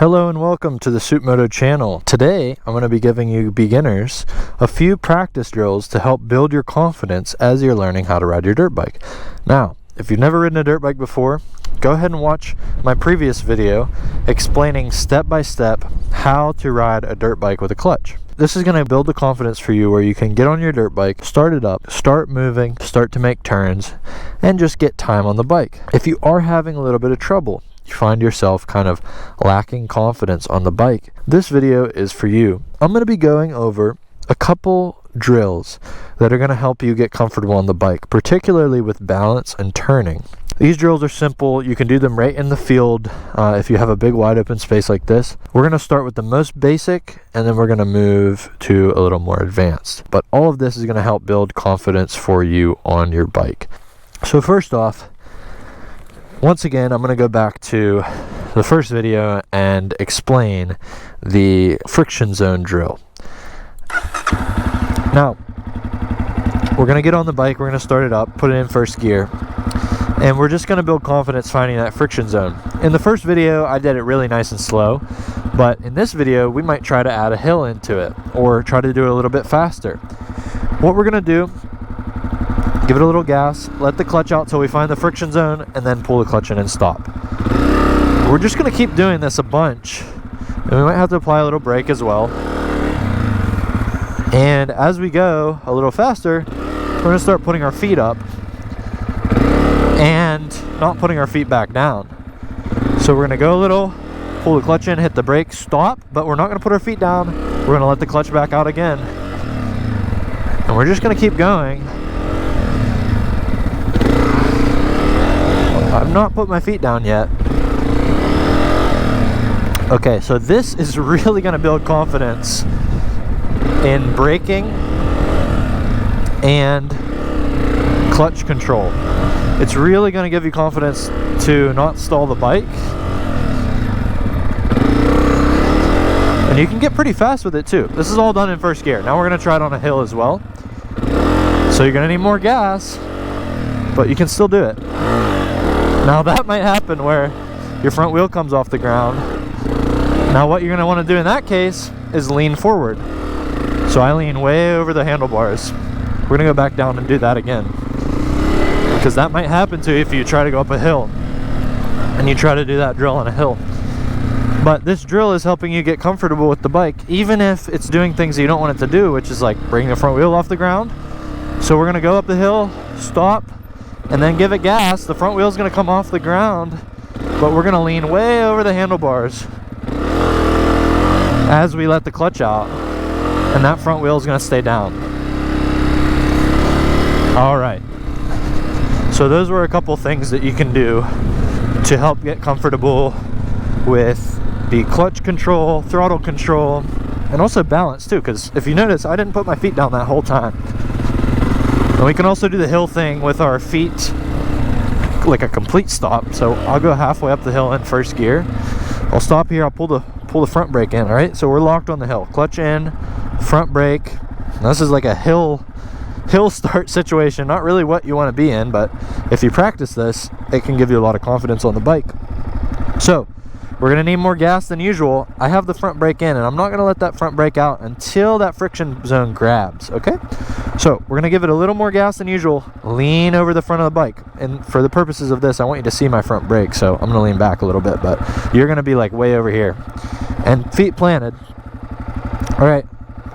Hello and welcome to the SoupMoto channel. Today I'm going to be giving you beginners a few practice drills to help build your confidence as you're learning how to ride your dirt bike. Now, if you've never ridden a dirt bike before, go ahead and watch my previous video explaining step by step how to ride a dirt bike with a clutch. This is going to build the confidence for you where you can get on your dirt bike, start it up, start moving, start to make turns, and just get time on the bike. If you are having a little bit of trouble, you find yourself kind of lacking confidence on the bike, this video is for you. I'm going to be going over a couple drills that are going to help you get comfortable on the bike, particularly with balance and turning. These drills are simple. You can do them right in the field if you have a big wide open space like this. We're going to start with the most basic and then we're going to move to a little more advanced. But all of this is going to help build confidence for you on your bike. So first off, once again, I'm going to go back to the first video and explain the friction zone drill. Now, we're going to get on the bike, we're going to start it up, put it in first gear, and we're just going to build confidence finding that friction zone. In the first video, I did it really nice and slow, but in this video, we might try to add a hill into it, or try to do it a little bit faster. What we're going to do, give it a little gas, let the clutch out till we find the friction zone, and then pull the clutch in and stop. We're just going to keep doing this a bunch, and we might have to apply a little brake as well. And as we go a little faster, we're going to start putting our feet up and not putting our feet back down. So we're going to go a little, pull the clutch in, hit the brake, stop, but we're not going to put our feet down. We're going to let the clutch back out again. And we're just going to keep going. I've not put my feet down yet. Okay, so this is really going to build confidence in braking and clutch control. It's really going to give you confidence to not stall the bike. And you can get pretty fast with it too. This is all done in first gear. Now we're going to try it on a hill as well. So you're going to need more gas, but you can still do it. Now that might happen where your front wheel comes off the ground. Now what you're going to want to do in that case is lean forward. So I lean way over the handlebars. We're going to go back down and do that again, because that might happen to you if you try to go up a hill and you try to do that drill on a hill. But this drill is helping you get comfortable with the bike, even if it's doing things that you don't want it to do, which is like bring the front wheel off the ground. So we're going to go up the hill, stop, and then give it gas. The front wheel is going to come off the ground, but we're going to lean way over the handlebars as we let the clutch out, and that front wheel is going to stay down. All right. So those were a couple things that you can do to help get comfortable with the clutch control, throttle control, and also balance too, because if you notice, I didn't put my feet down that whole time. And we can also do the hill thing with our feet, like a complete stop. So I'll go halfway up the hill in first gear. I'll stop here, I'll pull the front brake in, all right? So we're locked on the hill. Clutch in, front brake. Now this is like a hill start situation, not really what you want to be in, but if you practice this, it can give you a lot of confidence on the bike. So we're going to need more gas than usual. I have the front brake in, and I'm not going to let that front brake out until that friction zone grabs, okay? So we're going to give it a little more gas than usual, lean over the front of the bike. And for the purposes of this, I want you to see my front brake, so I'm going to lean back a little bit, but you're going to be like way over here. And feet planted. All right,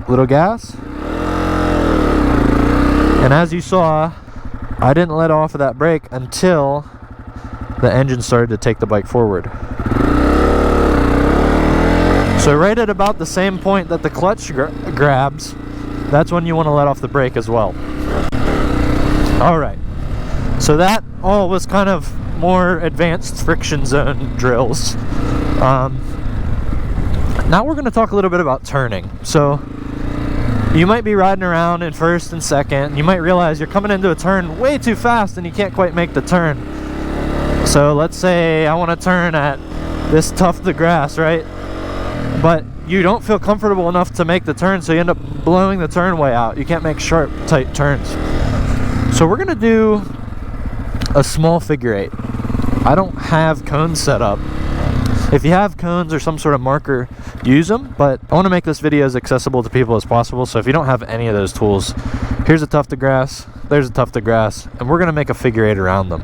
little gas. And as you saw, I didn't let off of that brake until the engine started to take the bike forward. So right at about the same point that the clutch grabs, that's when you want to let off the brake as well. All right. So that all was kind of more advanced friction zone drills. Now we're going to talk a little bit about turning. So you might be riding around in first and second, and you might realize you're coming into a turn way too fast and you can't quite make the turn. So let's say I want to turn at this tuft of grass, right? But you don't feel comfortable enough to make the turn, so you end up blowing the turn way out. You can't make sharp, tight turns. So we're going to do a small figure eight. I don't have cones set up. If you have cones or some sort of marker, use them, but I want to make this video as accessible to people as possible. So if you don't have any of those tools, here's a tuft of grass, there's a tuft of grass, and we're going to make a figure 8 around them.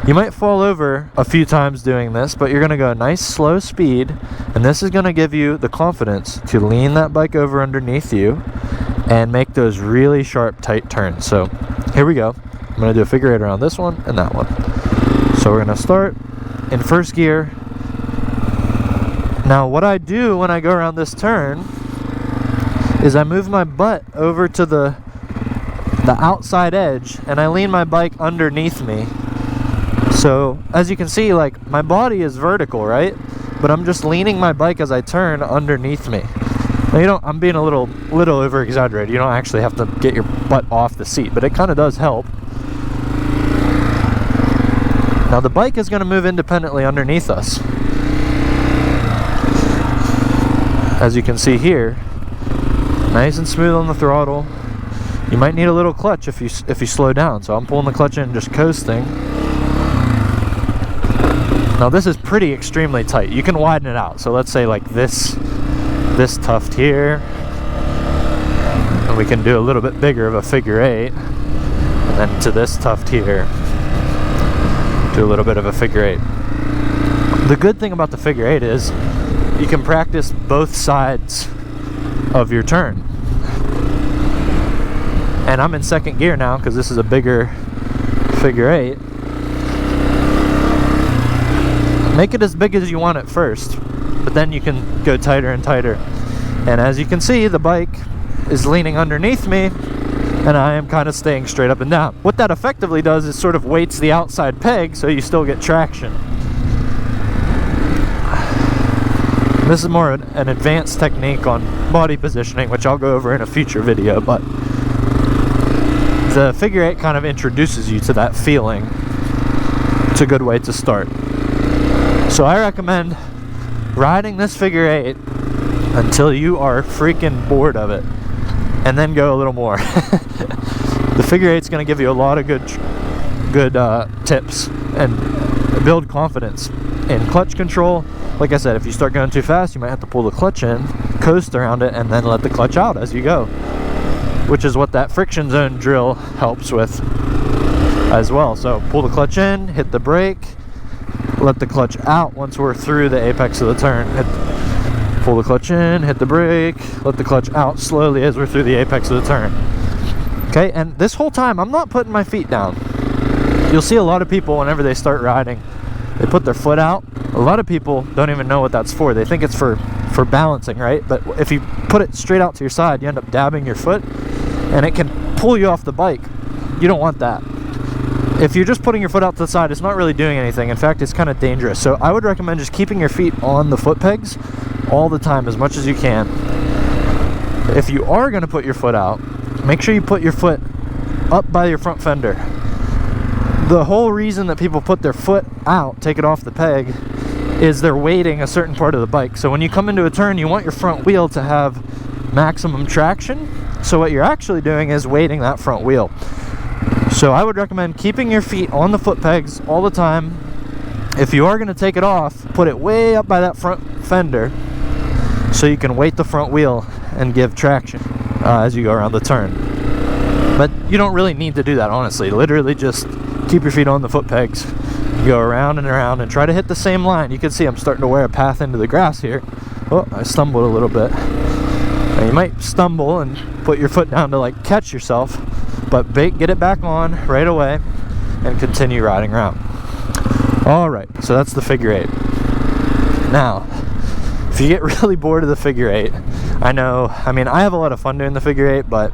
You might fall over a few times doing this, but you're going to go a nice slow speed, and this is going to give you the confidence to lean that bike over underneath you and make those really sharp, tight turns. So here we go. I'm going to do a figure 8 around this one and that one. So we're going to start in first gear. Now what I do when I go around this turn is I move my butt over to the outside edge and I lean my bike underneath me. So as you can see, like, my body is vertical, right? But I'm just leaning my bike as I turn underneath me. Now, I'm being a little over exaggerated. You don't actually have to get your butt off the seat, but it kind of does help. Now the bike is going to move independently underneath us. As you can see here, nice and smooth on the throttle. You might need a little clutch if you slow down. So I'm pulling the clutch in, just coasting. Now this is pretty extremely tight. You can widen it out. So let's say like this tuft here, and we can do a little bit bigger of a figure 8, and then to this tuft here, do a little bit of a figure 8. The good thing about the figure 8 is you can practice both sides of your turn. And I'm in second gear now because this is a bigger figure 8. Make it as big as you want it first, but then you can go tighter and tighter. And as you can see, the bike is leaning underneath me and I am kind of staying straight up and down. What that effectively does is sort of weights the outside peg so you still get traction. This is more an advanced technique on body positioning, which I'll go over in a future video, but the figure 8 kind of introduces you to that feeling. It's a good way to start. So I recommend riding this figure 8 until you are freaking bored of it, and then go a little more. The figure 8 is going to give you a lot of good tips and build confidence in clutch control. Like I said, if you start going too fast, you might have to pull the clutch in, coast around it, and then let the clutch out as you go, which is what that friction zone drill helps with as well. So pull the clutch in, hit the brake, let the clutch out once we're through the apex of the turn. Pull the clutch in, hit the brake, let the clutch out slowly as we're through the apex of the turn. Okay, and this whole time I'm not putting my feet down. You'll see a lot of people whenever they start riding, they put their foot out. A lot of people don't even know what that's for. They think it's for balancing, right? But if you put it straight out to your side, you end up dabbing your foot and it can pull you off the bike. You don't want that. If you're just putting your foot out to the side, it's not really doing anything. In fact, it's kind of dangerous. So I would recommend just keeping your feet on the foot pegs all the time, as much as you can. If you are going to put your foot out, make sure you put your foot up by your front fender. The whole reason that people put their foot out, take it off the peg, is they're weighting a certain part of the bike. So when you come into a turn, you want your front wheel to have maximum traction. So what you're actually doing is weighting that front wheel. So I would recommend keeping your feet on the foot pegs all the time. If you are going to take it off, put it way up by that front fender so you can weight the front wheel and give traction as you go around the turn. But you don't really need to do that, honestly. Literally just keep your feet on the foot pegs, go around and try to hit the same line. You can see I'm starting to wear a path into the grass here. Oh, I stumbled a little bit. Now you might stumble and put your foot down to like catch yourself, but get it back on right away and continue riding around. Alright, so that's the figure 8. Now, if you get really bored of the figure 8, I have a lot of fun doing the figure 8, but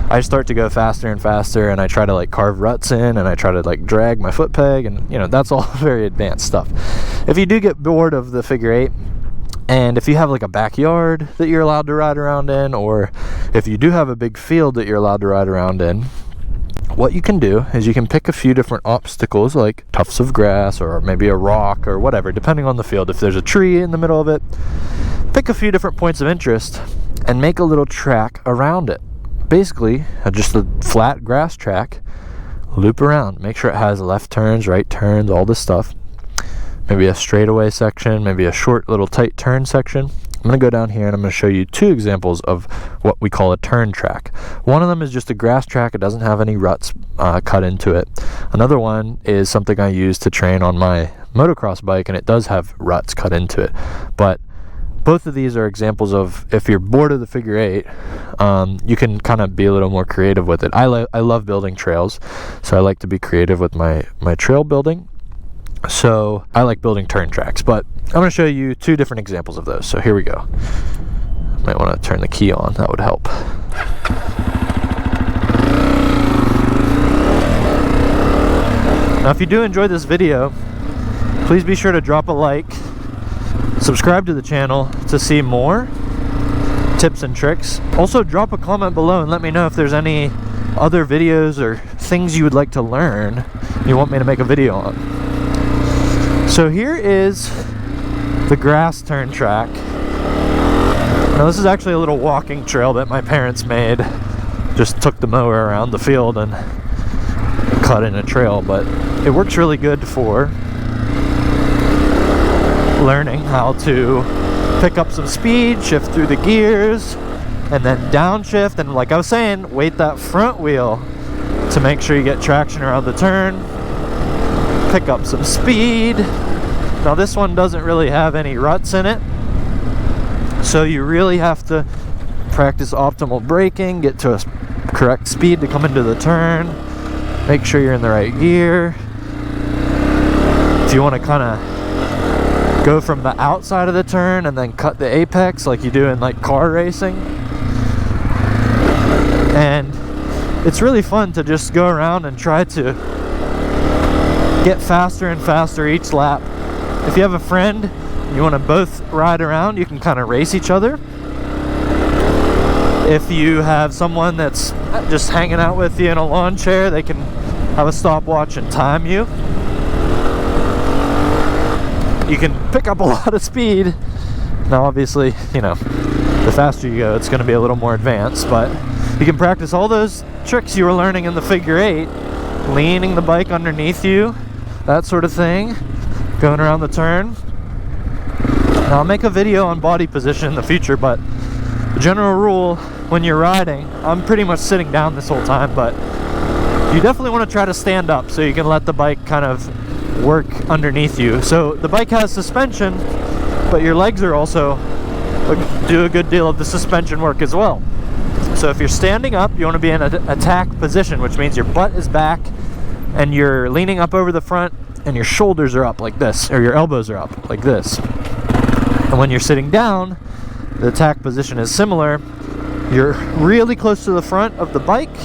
I start to go faster and faster, and I try to like carve ruts in, and I try to like drag my foot peg, and that's all very advanced stuff. If you do get bored of the figure 8, and if you have like a backyard that you're allowed to ride around in, or if you do have a big field that you're allowed to ride around in, what you can do is you can pick a few different obstacles, like tufts of grass or maybe a rock or whatever, depending on the field. If there's a tree in the middle of it, pick a few different points of interest and make a little track around it. Basically, just a flat grass track, loop around. Make sure it has left turns, right turns, all this stuff. maybe a straightaway section, maybe a short little tight turn section. I'm going to go down here and I'm going to show you two examples of what we call a turn track. One of them is just a grass track. It doesn't have any ruts cut into it. Another one is something I use to train on my motocross bike, and it does have ruts cut into it. But both of these are examples of, if you're bored of the figure eight, you can kind of be a little more creative with it. I love building trails, so I like to be creative with my trail building. So I like building turn tracks, but I'm going to show you two different examples of those. So here we go. Might want to turn the key on, that would help. Now if you do enjoy this video, please be sure to drop a like, subscribe to the channel to see more tips and tricks. Also drop a comment below and let me know if there's any other videos or things you would like to learn you want me to make a video on. So here is the grass turn track. Now this is actually a little walking trail that my parents made. Just took the mower around the field and cut in a trail, but it works really good for learning how to pick up some speed, shift through the gears, and then downshift, and like I was saying, weight that front wheel to make sure you get traction around the turn, pick up some speed. Now this one doesn't really have any ruts in it, so you really have to practice optimal braking, get to a correct speed to come into the turn, make sure you're in the right gear. If you want to kind of go from the outside of the turn and then cut the apex like you do in like car racing. And it's really fun to just go around and try to get faster and faster each lap. If you have a friend, you want to both ride around, you can kind of race each other. If you have someone that's just hanging out with you in a lawn chair, they can have a stopwatch and time you. You can pick up a lot of speed. Now obviously, you know, the faster you go, it's going to be a little more advanced, but you can practice all those tricks you were learning in the figure eight, leaning the bike underneath you, that sort of thing, going around the turn. Now I'll make a video on body position in the future, but the general rule when you're riding, I'm pretty much sitting down this whole time, but you definitely want to try to stand up so you can let the bike kind of work underneath you. So the bike has suspension, but your legs are also do a good deal of the suspension work as well. So if you're standing up, you want to be in an attack position, which means your butt is back and you're leaning up over the front and your shoulders are up like this, or your elbows are up like this. And when you're sitting down, the attack position is similar. You're really close to the front of the bike,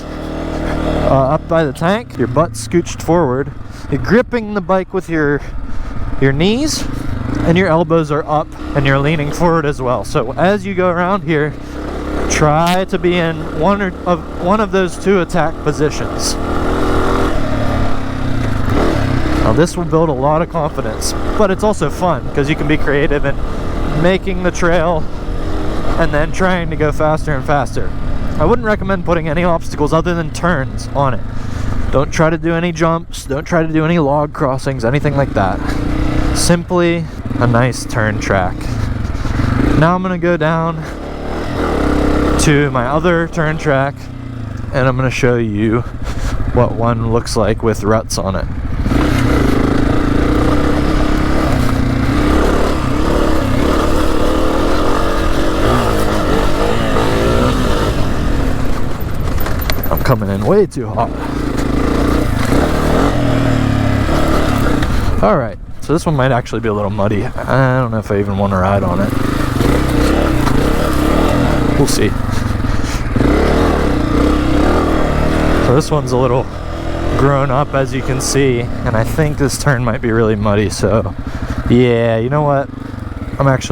up by the tank, your butt scooched forward. You're gripping the bike with your knees, and your elbows are up, and you're leaning forward as well. So as you go around here, try to be in one of those two attack positions. Now this will build a lot of confidence, but it's also fun because you can be creative in making the trail and then trying to go faster and faster. I wouldn't recommend putting any obstacles other than turns on it. Don't try to do any jumps, don't try to do any log crossings, anything like that. Simply a nice turn track. Now I'm going to go down to my other turn track and I'm going to show you what one looks like with ruts on it. Coming in way too hot. Alright, so this one might actually be a little muddy. I don't know if I even want to ride on it. We'll see. So this one's a little grown up, as you can see, and I think this turn might be really muddy, so yeah, you know what? I'm not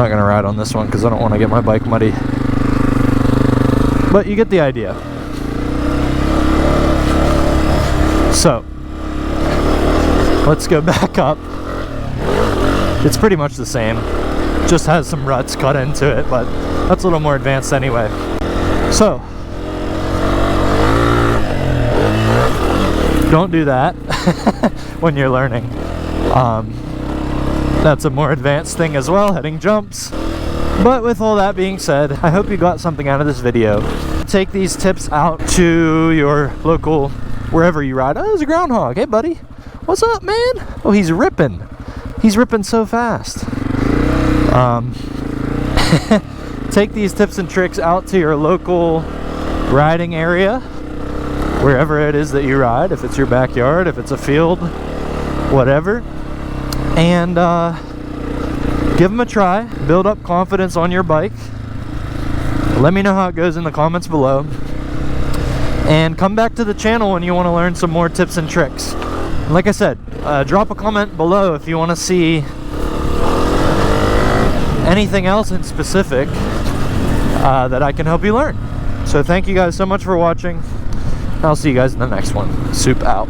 gonna ride on this one because I don't want to get my bike muddy. But you get the idea. So, let's go back up. It's pretty much the same. Just has some ruts cut into it, but that's a little more advanced anyway. So, don't do that. when you're learning. That's a more advanced thing as well, heading jumps. But with all that being said, I hope you got something out of this video. Take these tips out to your local, wherever you ride. Oh, there's a groundhog. Hey, buddy. What's up, man? Oh, he's ripping. He's ripping so fast. Take these tips and tricks out to your local riding area, wherever it is that you ride, if it's your backyard, if it's a field, whatever, and give them a try. Build up confidence on your bike. Let me know how it goes in the comments below, and come back to the channel when you want to learn some more tips and tricks. And like I said, drop a comment below if you want to see anything else in specific that I can help you learn. So thank you guys so much for watching. I'll see you guys in the next one. Soup out.